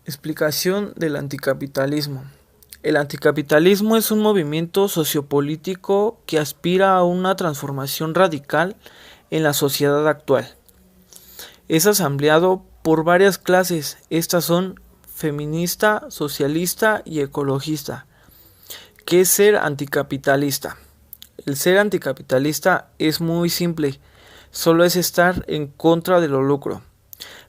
Explicación del anticapitalismo. El anticapitalismo es un movimiento sociopolítico que aspira a una transformación radical en la sociedad actual. Es asambleado por varias clases. Estas son feminista, socialista y ecologista. ¿Qué es ser anticapitalista? El ser anticapitalista es muy simple. Solo es estar en contra de lo lucro,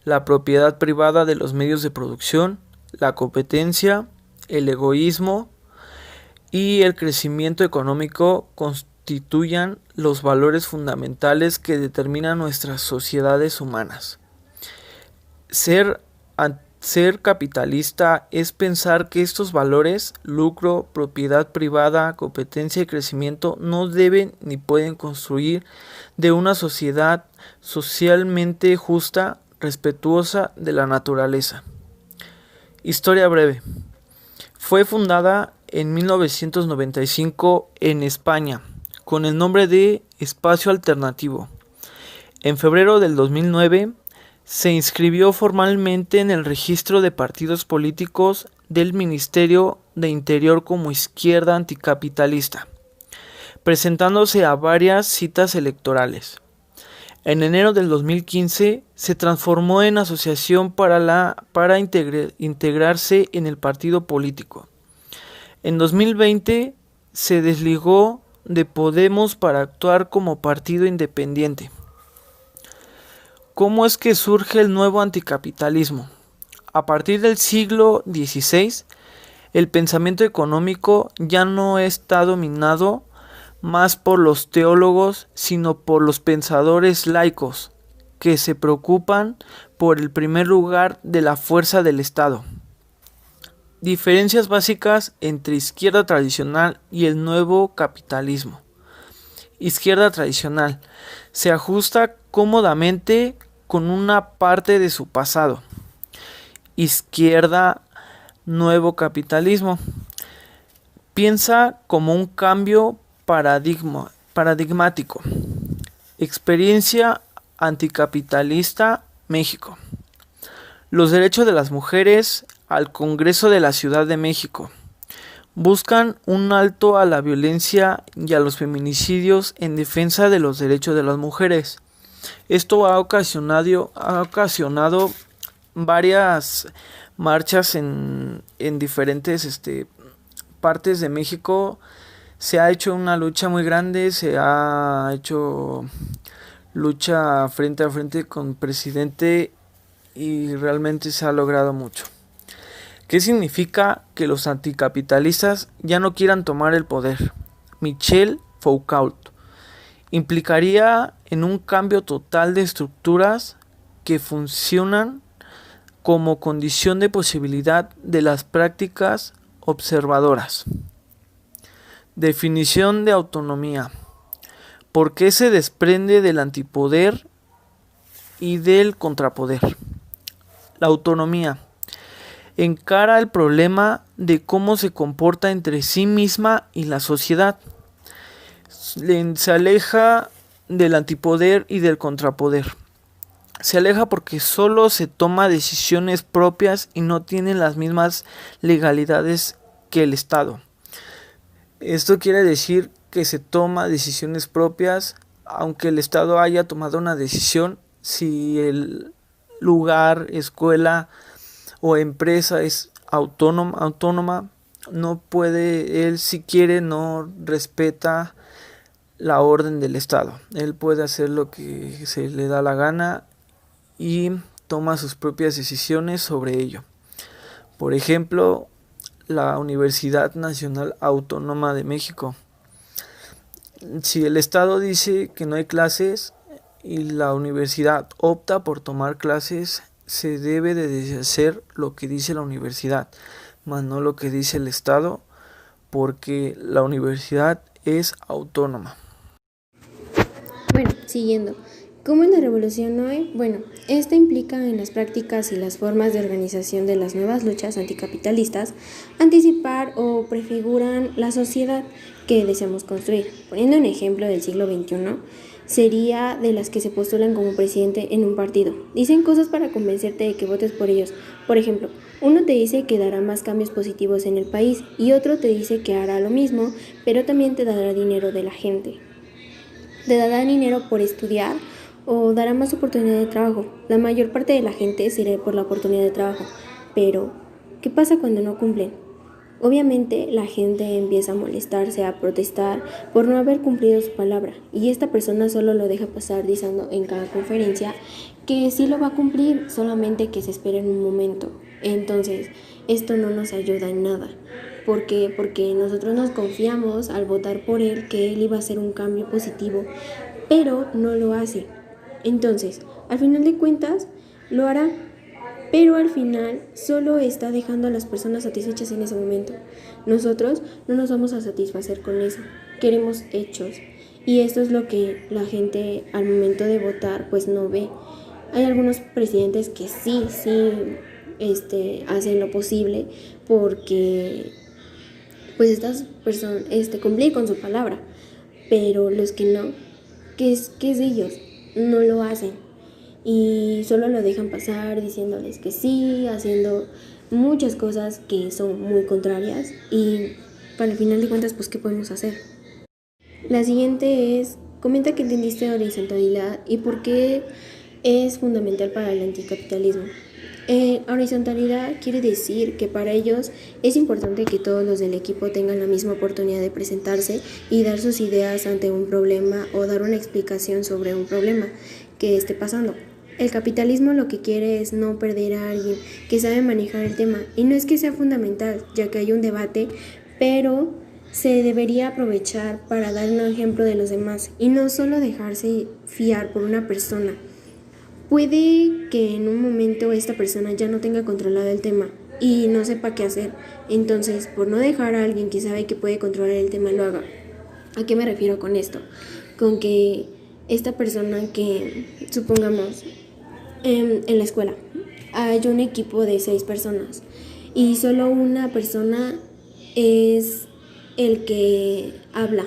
la propiedad privada de los medios de producción, la competencia, el egoísmo y el crecimiento económico constituyan los valores fundamentales que determinan nuestras sociedades humanas. Ser capitalista es pensar que estos valores, lucro, propiedad privada, competencia y crecimiento, no deben ni pueden construir de una sociedad socialmente justa, respetuosa de la naturaleza. Historia breve. Fue fundada en 1995 en España con el nombre de Espacio Alternativo. En febrero del 2009 se inscribió formalmente en el registro de partidos políticos del Ministerio de Interior como Izquierda Anticapitalista, presentándose a varias citas electorales. En enero del 2015 se transformó en asociación para integrarse en el partido político. En 2020 se desligó de Podemos para actuar como partido independiente. ¿Cómo es que surge el nuevo anticapitalismo? A partir del siglo XVI, el pensamiento económico ya no está dominado más por los teólogos, sino por los pensadores laicos, que se preocupan por el primer lugar de la fuerza del Estado. Diferencias básicas entre izquierda tradicional y el nuevo capitalismo. Izquierda tradicional se ajusta cómodamente con una parte de su pasado. Izquierda nuevo capitalismo piensa como un cambio paradigmático. Experiencia anticapitalista México. Los derechos de las mujeres al Congreso de la Ciudad de México. Buscan un alto a la violencia y a los feminicidios en defensa de los derechos de las mujeres. Esto ha ocasionado varias marchas en diferentes partes de México. Se ha hecho una lucha muy grande, se ha hecho lucha frente a frente con el presidente y realmente se ha logrado mucho. ¿Qué significa que los anticapitalistas ya no quieran tomar el poder? Michel Foucault. Implicaría en un cambio total de estructuras que funcionan como condición de posibilidad de las prácticas observadoras. Definición de autonomía. ¿Por qué se desprende del antipoder y del contrapoder? La autonomía encara el problema de cómo se comporta entre sí misma y la sociedad. Se aleja del antipoder y del contrapoder. Se aleja porque solo se toma decisiones propias y no tiene las mismas legalidades que el Estado. Esto quiere decir que se toma decisiones propias, aunque el Estado haya tomado una decisión. Si el lugar, escuela o empresa es autónoma, no puede, él si quiere no respeta la orden del Estado. Él puede hacer lo que se le da la gana y toma sus propias decisiones sobre ello. Por ejemplo, la Universidad Nacional Autónoma de México. Si el Estado dice que no hay clases y la universidad opta por tomar clases, se debe de hacer lo que dice la universidad, más no lo que dice el Estado, porque la universidad es autónoma. Bueno, siguiendo. ¿Cómo es la revolución hoy? Bueno, esta implica en las prácticas y las formas de organización de las nuevas luchas anticapitalistas anticipar o prefiguran la sociedad que deseamos construir. Poniendo un ejemplo del siglo XXI, sería de las que se postulan como presidente en un partido. Dicen cosas para convencerte de que votes por ellos. Por ejemplo, uno te dice que dará más cambios positivos en el país y otro te dice que hará lo mismo, pero también te dará dinero de la gente. Te dará dinero por estudiar o dará más oportunidad de trabajo. La mayor parte de la gente se irá por la oportunidad de trabajo. Pero, ¿qué pasa cuando no cumplen? Obviamente la gente empieza a molestarse, a protestar por no haber cumplido su palabra y esta persona solo lo deja pasar diciendo en cada conferencia que sí lo va a cumplir, solamente que se espera en un momento. Entonces, esto no nos ayuda en nada. ¿Por qué? Porque nosotros nos confiamos al votar por él que él iba a hacer un cambio positivo, pero no lo hace. Entonces, al final de cuentas, lo hará, pero al final solo está dejando a las personas satisfechas en ese momento. Nosotros no nos vamos a satisfacer con eso, queremos hechos. Y esto es lo que la gente al momento de votar pues no ve. Hay algunos presidentes que sí hacen lo posible porque pues estas personas cumplir con su palabra, pero los que no, ¿qué es de ellos? No lo hacen y solo lo dejan pasar diciéndoles que sí, haciendo muchas cosas que son muy contrarias y para el final de cuentas pues ¿qué podemos hacer? La siguiente es, comenta que entendiste horizontalidad y por qué es fundamental para el anticapitalismo. Horizontalidad quiere decir que para ellos es importante que todos los del equipo tengan la misma oportunidad de presentarse y dar sus ideas ante un problema o dar una explicación sobre un problema que esté pasando. El capitalismo lo que quiere es no perder a alguien que sabe manejar el tema y no es que sea fundamental, ya que hay un debate, pero se debería aprovechar para dar un ejemplo de los demás y no solo dejarse fiar por una persona. Puede que en un momento esta persona ya no tenga controlado el tema y no sepa qué hacer. Entonces, por no dejar a alguien que sabe que puede controlar el tema, lo haga. ¿A qué me refiero con esto? Con que esta persona que, supongamos, en la escuela hay un equipo de 6 personas y solo una persona es el que habla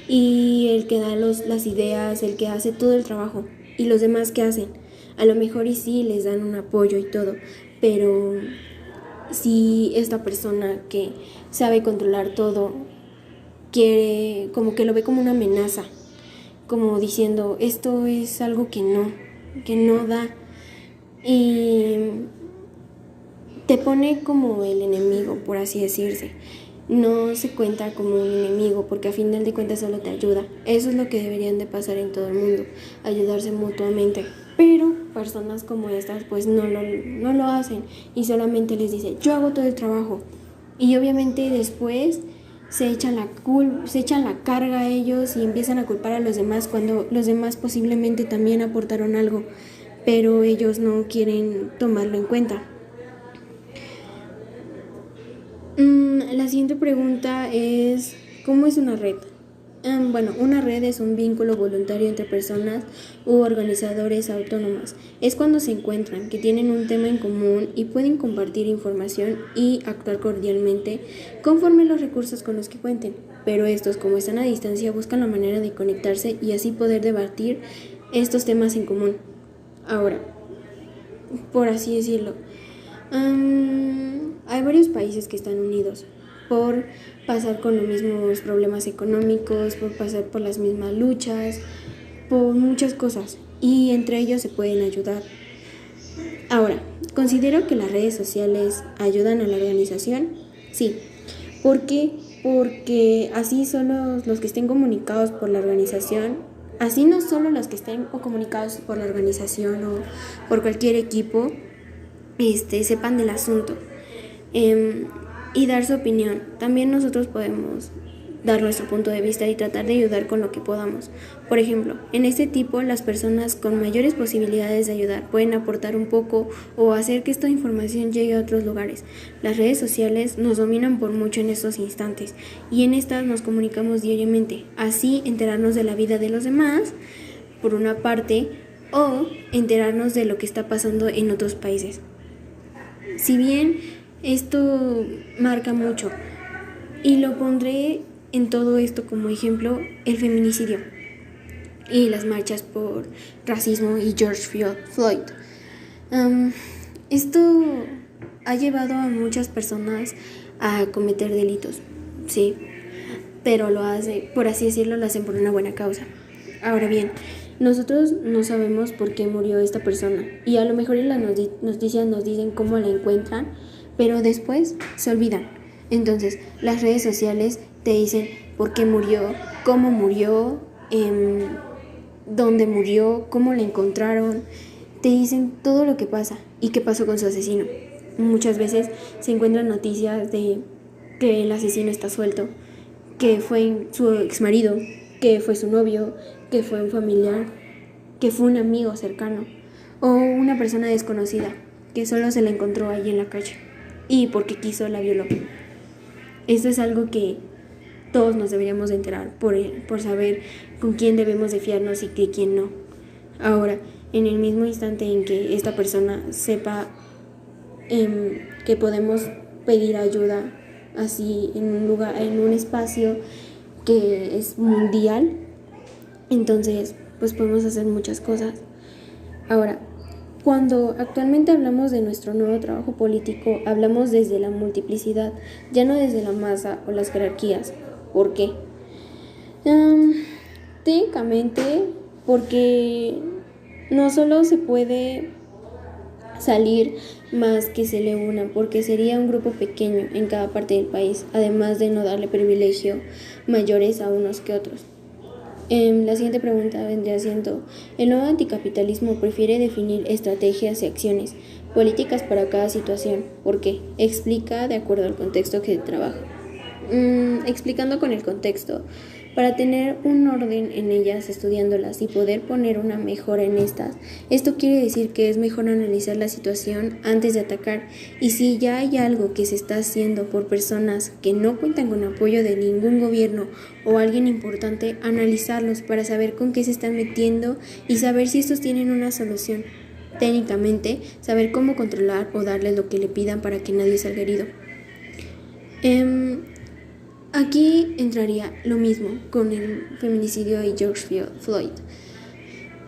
y el que da las ideas, el que hace todo el trabajo. ¿Y los demás qué hacen? A lo mejor y sí les dan un apoyo y todo, pero si esta persona que sabe controlar todo quiere, como que lo ve como una amenaza, como diciendo, esto es algo que no da, y te pone como el enemigo, por así decirse. No se cuenta como un enemigo porque a final de cuentas solo te ayuda. Eso es lo que deberían de pasar en todo el mundo, ayudarse mutuamente. Pero personas como estas pues no lo hacen y solamente les dice yo hago todo el trabajo y obviamente después se echan la carga a ellos y empiezan a culpar a los demás cuando los demás posiblemente también aportaron algo, pero ellos no quieren tomarlo en cuenta. La siguiente pregunta es, ¿cómo es una red? Bueno, una red es un vínculo voluntario entre personas u organizadores autónomas. Es cuando se encuentran, que tienen un tema en común y pueden compartir información y actuar cordialmente conforme los recursos con los que cuenten. Pero estos, como están a distancia, buscan la manera de conectarse y así poder debatir estos temas en común. Ahora, por así decirlo, hay varios países que están unidos por pasar con los mismos problemas económicos, por pasar por las mismas luchas, por muchas cosas y entre ellos se pueden ayudar. Ahora, ¿considero que las redes sociales ayudan a la organización? Sí. ¿Por qué? Porque así solo los que estén comunicados por la organización, así no solo los que estén comunicados por la organización o por cualquier equipo, sepan del asunto y dar su opinión. También nosotros podemos dar nuestro punto de vista y tratar de ayudar con lo que podamos. Por ejemplo, en este tipo, las personas con mayores posibilidades de ayudar pueden aportar un poco o hacer que esta información llegue a otros lugares. Las redes sociales nos dominan por mucho en estos instantes y en estas nos comunicamos diariamente. Así, enterarnos de la vida de los demás, por una parte, o enterarnos de lo que está pasando en otros países. Si bien esto marca mucho, y lo pondré en todo esto como ejemplo, el feminicidio. y las marchas por racismo y George Floyd. Esto ha llevado a muchas personas a cometer delitos, sí, pero lo hace, por así decirlo, lo hacen por una buena causa. Ahora bien, nosotros no sabemos por qué murió esta persona y a lo mejor en las noticias nos dicen cómo la encuentran, pero después se olvidan. Entonces, las redes sociales te dicen por qué murió, cómo murió, dónde murió, cómo la encontraron, te dicen todo lo que pasa y qué pasó con su asesino. Muchas veces se encuentran noticias de que el asesino está suelto, que fue su exmarido, que fue su novio, que fue un familiar, que fue un amigo cercano o una persona desconocida que solo se la encontró allí en la calle y porque quiso la violó. Esto es algo que todos nos deberíamos de enterar por saber con quién debemos de fiarnos y de quién no. Ahora, en el mismo instante en que esta persona sepa que podemos pedir ayuda así en un lugar, en un espacio que es mundial, entonces pues podemos hacer muchas cosas. Ahora, cuando actualmente hablamos de nuestro nuevo trabajo político, hablamos desde la multiplicidad, ya no desde la masa o las jerarquías. ¿Por qué? Técnicamente porque no solo se puede salir más que se le una, porque sería un grupo pequeño en cada parte del país, además de no darle privilegio mayores a unos que otros. La siguiente pregunta vendría siendo: ¿el nuevo anticapitalismo prefiere definir estrategias y acciones políticas para cada situación? ¿Por qué? Explica de acuerdo al contexto que trabaja. Explicando con el contexto, para tener un orden en ellas, estudiándolas y poder poner una mejora en estas. Esto quiere decir que es mejor analizar la situación antes de atacar, y si ya hay algo que se está haciendo por personas que no cuentan con apoyo de ningún gobierno o alguien importante, analizarlos para saber con qué se están metiendo y saber si estos tienen una solución. Técnicamente, saber cómo controlar o darles lo que le pidan para que nadie salga herido. Aquí entraría lo mismo con el feminicidio de George Floyd,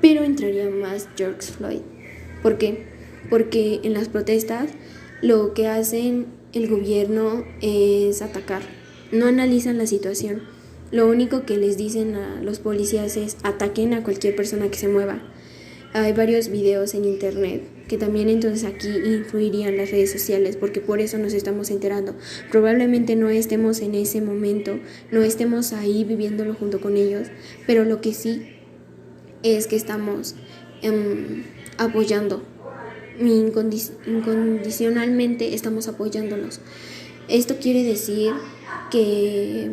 pero entraría más George Floyd. ¿Por qué? Porque en las protestas lo que hacen el gobierno es atacar, no analizan la situación. Lo único que les dicen a los policías es ataquen a cualquier persona que se mueva. Hay varios videos en internet que también entonces aquí influirían las redes sociales, porque por eso nos estamos enterando. Probablemente no estemos en ese momento, no estemos ahí viviéndolo junto con ellos, pero lo que sí es que estamos apoyando, incondicionalmente estamos apoyándolos. Esto quiere decir que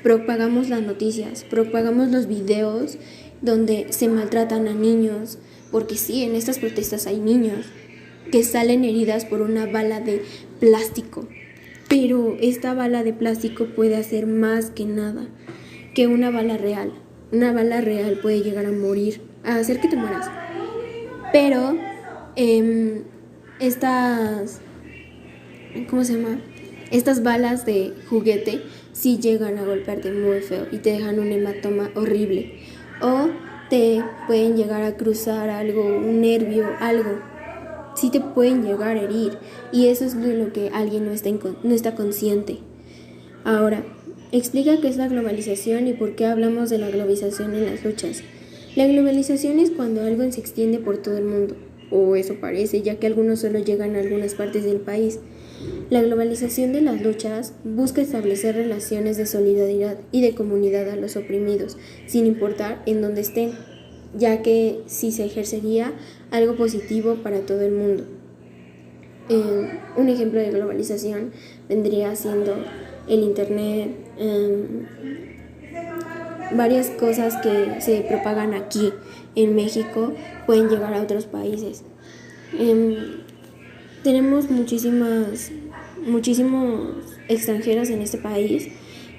propagamos las noticias, propagamos los videos donde se maltratan a niños, porque sí, en estas protestas hay niños que salen heridas por una bala de plástico, pero esta bala de plástico puede hacer más que nada que una bala real. Una bala real puede llegar a morir, a hacer que te mueras, pero estas balas de juguete sí llegan a golpearte muy feo y te dejan un hematoma horrible, o te pueden llegar a cruzar algo, un nervio, algo. Sí te pueden llegar a herir, y eso es de lo que alguien no está consciente. Ahora, explica qué es la globalización y por qué hablamos de la globalización en las luchas. La globalización es cuando algo se extiende por todo el mundo, o eso parece, ya que algunos solo llegan a algunas partes del país. La globalización de las luchas busca establecer relaciones de solidaridad y de comunidad a los oprimidos, sin importar en dónde estén, ya que sí se ejercería algo positivo para todo el mundo. Un ejemplo de globalización vendría siendo el internet, varias cosas que se propagan aquí en México pueden llegar a otros países. Tenemos muchísimos extranjeros en este país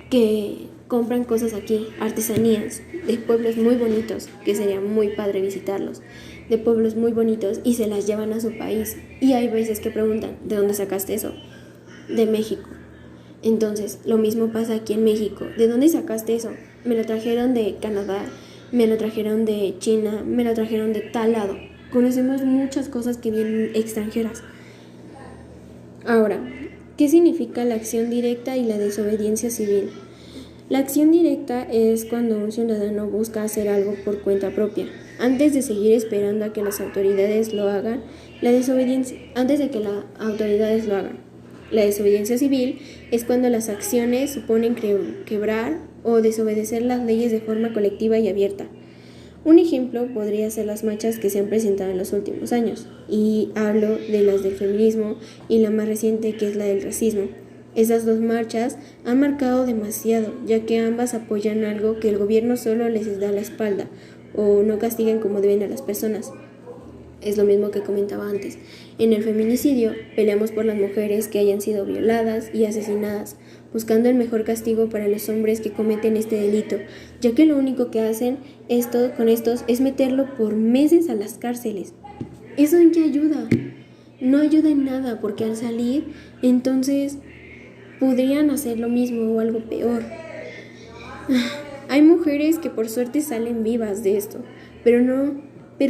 que compran cosas aquí, artesanías de pueblos muy bonitos, que sería muy padre visitarlos, de pueblos muy bonitos, y se las llevan a su país. Y hay veces que preguntan, ¿de dónde sacaste eso? De México. Entonces, lo mismo pasa aquí en México. ¿De dónde sacaste eso? Me lo trajeron de Canadá, me lo trajeron de China, me lo trajeron de tal lado. Conocemos muchas cosas que vienen extranjeras. Ahora, ¿qué significa la acción directa y la desobediencia civil? La acción directa es cuando un ciudadano busca hacer algo por cuenta propia, antes de seguir esperando a que las autoridades lo hagan. La desobediencia civil es cuando las acciones suponen quebrar o desobedecer las leyes de forma colectiva y abierta. Un ejemplo podría ser las marchas que se han presentado en los últimos años, y hablo de las del feminismo y la más reciente, que es la del racismo. Esas dos marchas han marcado demasiado, ya que ambas apoyan algo que el gobierno solo les da la espalda o no castigan como deben a las personas. Es lo mismo que comentaba antes. En el feminicidio peleamos por las mujeres que hayan sido violadas y asesinadas, buscando el mejor castigo para los hombres que cometen este delito, ya que lo único que hacen con estos es meterlo por meses a las cárceles. ¿Eso en qué ayuda? No ayuda en nada, porque al salir, entonces podrían hacer lo mismo o algo peor. Hay mujeres que por suerte salen vivas de esto, pero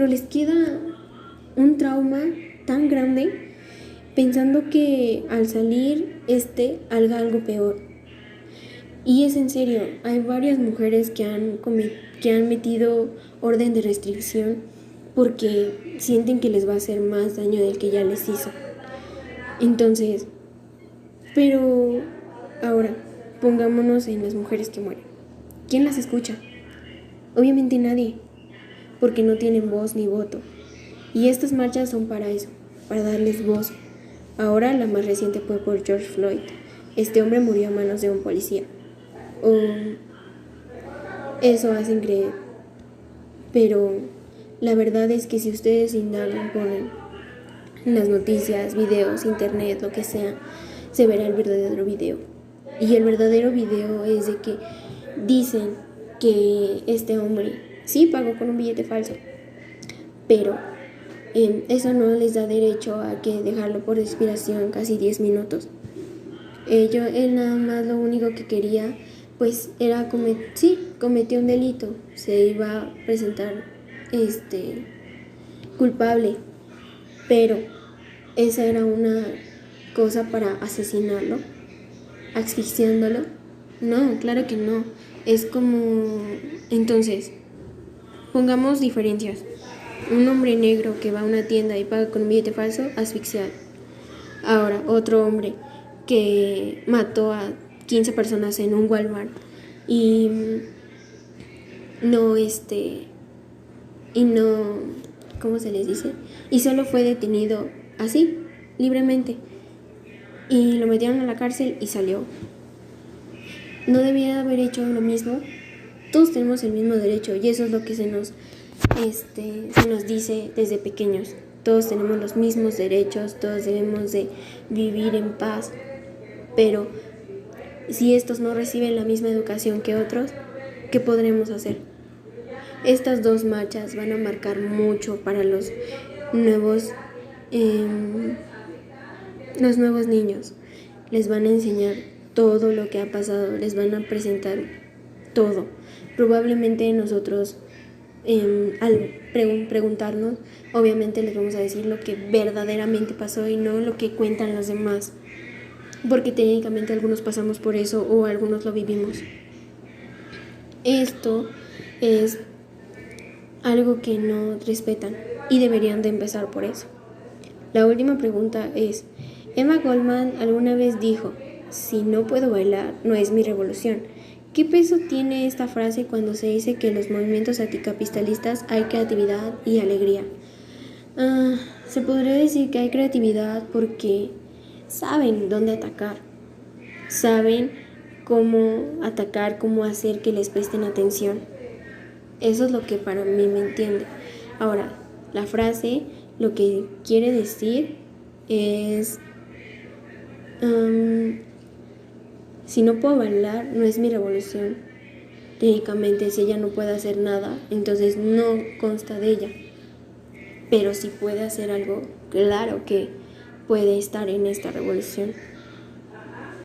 les queda un trauma tan grande pensando que al salir haga algo peor. Y es en serio, hay varias mujeres que han metido orden de restricción porque sienten que les va a hacer más daño del que ya les hizo. Entonces, pero ahora, pongámonos en las mujeres que mueren. ¿Quién las escucha? Obviamente nadie, porque no tienen voz ni voto. Y estas marchas son para eso, para darles voz. Ahora la más reciente fue por George Floyd. Este hombre murió a manos de un policía. Eso hacen creer. Pero la verdad es que si ustedes indagan por las noticias, videos, internet, lo que sea, se verá el verdadero video. Y el verdadero video es de que dicen que este hombre sí pagó con un billete falso, pero eso no les da derecho a que dejarlo por expiración casi 10 minutos. Él nada más lo único que quería pues era cometió un delito, se iba a presentar culpable, pero esa era una cosa para asesinarlo, asfixiándolo. No, claro que no. Es como, entonces, pongamos diferencias. Un hombre negro que va a una tienda y paga con un billete falso, asfixiado. Ahora, otro hombre que mató a 15 personas en un Walmart y no, ¿cómo se les dice? Y solo fue detenido así, libremente. Y lo metieron a la cárcel y salió. ¿No debía haber hecho lo mismo? Todos tenemos el mismo derecho y eso es lo que se nos dice desde pequeños. Todos tenemos los mismos derechos, todos debemos de vivir en paz. Pero si estos no reciben la misma educación que otros, ¿qué podremos hacer? Estas dos marchas van a marcar mucho para los nuevos niños. Les van a enseñar todo lo que ha pasado, les van a presentar todo. Probablemente nosotros, al preguntarnos, obviamente les vamos a decir lo que verdaderamente pasó y no lo que cuentan los demás, porque técnicamente algunos pasamos por eso o algunos lo vivimos. Esto es algo que no respetan y deberían de empezar por eso. La última pregunta es, Emma Goldman alguna vez dijo, si no puedo bailar, no es mi revolución. ¿Qué peso tiene esta frase cuando se dice que en los movimientos anticapitalistas hay creatividad y alegría? Se podría decir que hay creatividad porque saben dónde atacar, saben cómo atacar, cómo hacer que les presten atención. Eso es lo que para mí me entiende. Ahora, la frase lo que quiere decir es, si no puedo bailar, no es mi revolución. Técnicamente, si ella no puede hacer nada, entonces no consta de ella. Pero si puede hacer algo, claro que puede estar en esta revolución.